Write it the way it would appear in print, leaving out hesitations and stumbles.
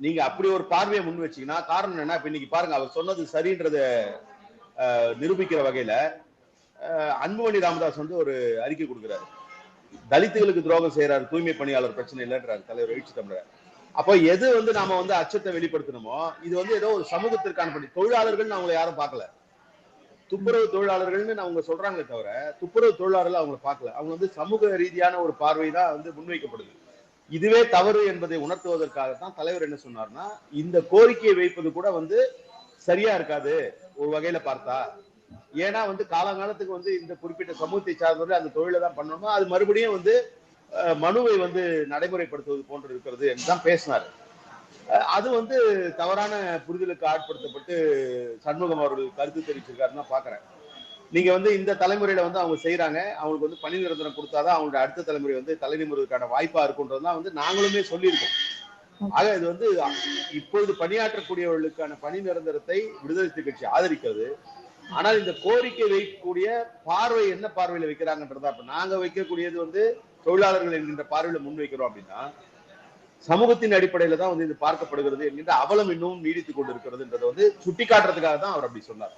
நீங்க அப்படி ஒரு பார்வையை முன் வச்சீங்கன்னா காரணம் என்ன, இப்ப இன்னைக்கு பாருங்க அவர் சொன்னது சரின்றத நிரூபிக்கிற வகையில அன்புமணி ராமதாஸ் வந்து ஒரு அறிக்கை கொடுக்கிறாரு. தலித்துகளுக்கு துரோகம் செய்யறாரு, தூய்மை பணியாளர் பிரச்சனை இல்லைன்றாரு தலைவர் எழுச்சி தமிழர். அப்போ எது வந்து நாம வந்து அச்சத்தை வெளிப்படுத்தணுமோ இது வந்து ஏதோ ஒரு சமூகத்திற்கான பணி. தொழிலாளர்கள் அவங்களை யாரும் பார்க்கல, துப்புரவு தொழிலாளர்கள்னு அவங்க சொல்றாங்களே தவிர துப்புரவு தொழிலாளர்கள் அவங்களை பார்க்கல. அவங்க வந்து சமூக ரீதியான ஒரு பார்வை தான் வந்து முன்வைக்கப்படுது. இதுவே தவறு என்பதை உணர்த்துவதற்காகத்தான் தலைவர் என்ன சொன்னார்னா, இந்த கோரிக்கையை வைப்பது கூட வந்து சரியா இருக்காது ஒரு வகையில பார்த்தா. ஏன்னா வந்து காலங்காலத்துக்கு வந்து இந்த குறிப்பிட்ட சமூகத்தை சார்ந்தவர்கள் அந்த தொழிலை தான் பண்ணணுமோ அது மறுபடியும் வந்து மனுவை வந்து நடைமுறைப்படுத்துவது போன்று இருக்கிறது என்றுதான் பேசினார். அது வந்து தவறான புரிதலுக்கு ஆட்படுத்தப்பட்டு சண்முகம் அவர்கள் கருத்து தெரிவிச்சிருக்காருன்னு தான் பாக்குறேன். நீங்க வந்து இந்த தலைமுறையில வந்து அவங்க செய்யறாங்க, அவங்களுக்கு வந்து பணி நிரந்தரம் கொடுத்தாதான் அவங்களோட அடுத்த தலைமுறை வந்து தலை நிமிர்வதற்கான வாய்ப்பா இருக்குன்றதுதான் வந்து நாங்களுமே சொல்லியிருக்கோம். ஆக இது வந்து இப்பொழுது பணியாற்றக்கூடியவர்களுக்கான பணி நிரந்தரத்தை விடுதலை சிறுத்தை கட்சி ஆதரிக்கிறது. ஆனால் இந்த கோரிக்கை வைக்கக்கூடிய பார்வை என்ன பார்வையில வைக்கிறாங்கன்றதா. இப்ப நாங்க வைக்கக்கூடியது வந்து தொழிலாளர்கள் என்கின்ற பார்வையில முன்வைக்கிறோம் அப்படின்னா சமூகத்தின் அடிப்படையில தான் வந்து இது பார்க்கப்படுகிறது என்கின்ற அவலம் இன்னும் நீடித்துக் கொண்டிருக்கிறதுன்றதை வந்து சுட்டிக்காட்டுறதுக்காக தான் அவர் அப்படி சொன்னார்.